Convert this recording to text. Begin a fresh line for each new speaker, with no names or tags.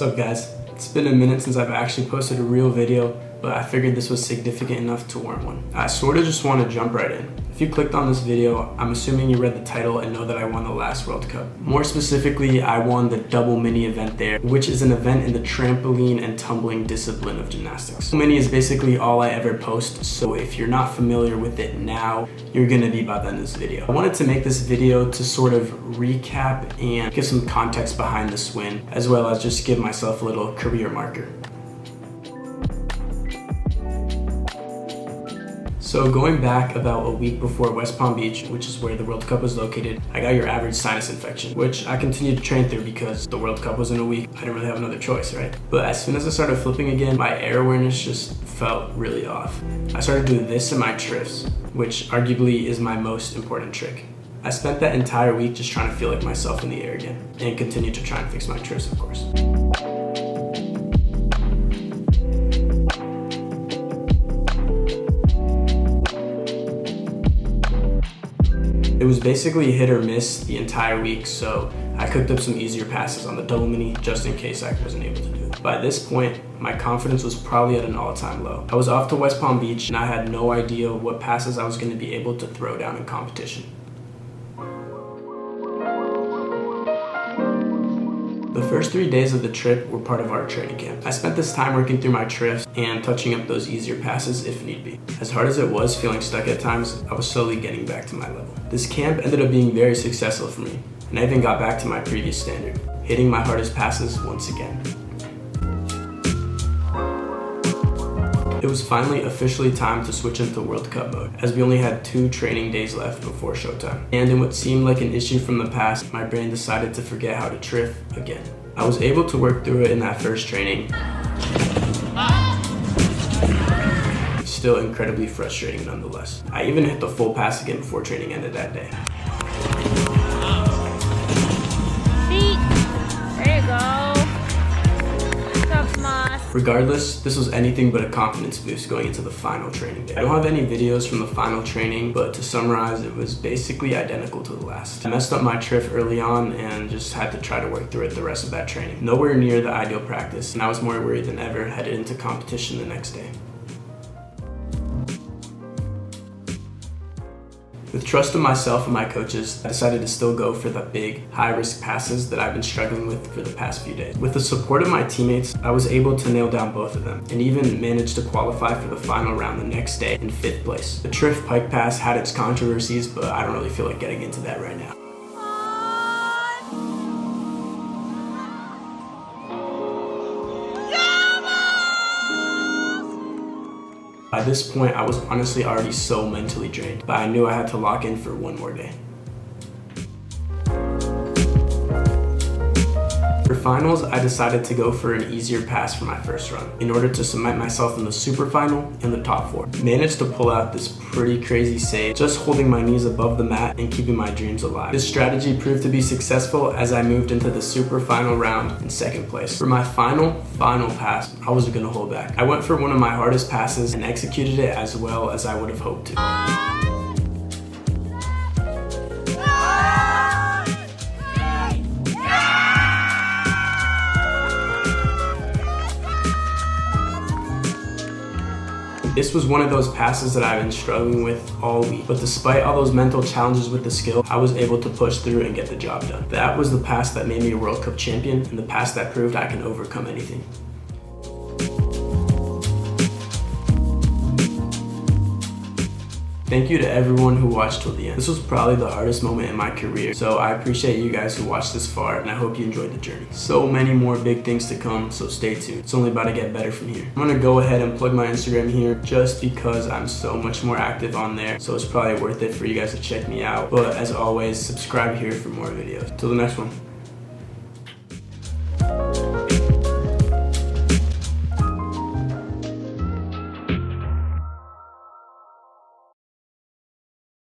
What's up guys? It's been a minute since I've actually posted a real video, but I figured this was significant enough to warrant one. I sort of just want to jump right in. If you clicked on this video, I'm assuming you read the title and know that I won the last World Cup. More specifically, I won the double mini event there, which is an event in the trampoline and tumbling discipline of gymnastics. Mini is basically all I ever post, so if you're not familiar with it now, you're gonna be by the end of this video. I wanted to make this video to sort of recap and give some context behind this win, as well as just give myself a little career marker. So going back about a week before West Palm Beach, which is where the World Cup was located, I got your average sinus infection, which I continued to train through because the World Cup was in a week. I didn't really have another choice, right? But as soon as I started flipping again, my air awareness just felt really off. I started doing this in my trips, which arguably is my most important trick. I spent that entire week just trying to feel like myself in the air again, and continued to try and fix my trips, of course. It was basically hit or miss the entire week, so I cooked up some easier passes on the double mini just in case I wasn't able to do it. By this point, my confidence was probably at an all-time low. I was off to West Palm Beach and I had no idea what passes I was going to be able to throw down in competition. The first 3 days of the trip were part of our training camp. I spent this time working through my trips and touching up those easier passes if need be. As hard as it was feeling stuck at times, I was slowly getting back to my level. This camp ended up being very successful for me, and I even got back to my previous standard, hitting my hardest passes once again. It was finally officially time to switch into World Cup mode, as we only had 2 training days left before showtime. And in what seemed like an issue from the past, my brain decided to forget how to triff again. I was able to work through it in that first training. Still incredibly frustrating nonetheless. I even hit the full pass again before training ended that day.
There you go. Tough moss.
Regardless, this was anything but a confidence boost going into the final training day. I don't have any videos from the final training, but to summarize, it was basically identical to the last. I messed up my triff early on and just had to try to work through it the rest of that training. Nowhere near the ideal practice, and I was more worried than ever headed into competition the next day. With trust in myself and my coaches, I decided to still go for the big, high-risk passes that I've been struggling with for the past few days. With the support of my teammates, I was able to nail down both of them, and even managed to qualify for the final round the next day in 5th place. The Triff Pike Pass had its controversies, but I don't really feel like getting into that right now. By this point, I was honestly already so mentally drained, but I knew I had to lock in for one more day. For finals, I decided to go for an easier pass for my first run in order to cement myself in the super final and the top 4. Managed to pull out this pretty crazy save, just holding my knees above the mat and keeping my dreams alive. This strategy proved to be successful as I moved into the super final round in 2nd place. For my final pass, I wasn't gonna hold back. I went for one of my hardest passes and executed it as well as I would have hoped to. This was one of those passes that I've been struggling with all week, but despite all those mental challenges with the skill, I was able to push through and get the job done. That was the pass that made me a World Cup champion, and the pass that proved I can overcome anything. Thank you to everyone who watched till the end. This was probably the hardest moment in my career, so I appreciate you guys who watched this far, and I hope you enjoyed the journey. So many more big things to come, so stay tuned. It's only about to get better from here. I'm gonna go ahead and plug my Instagram here just because I'm so much more active on there, so it's probably worth it for you guys to check me out. But as always, subscribe here for more videos. Till the next one.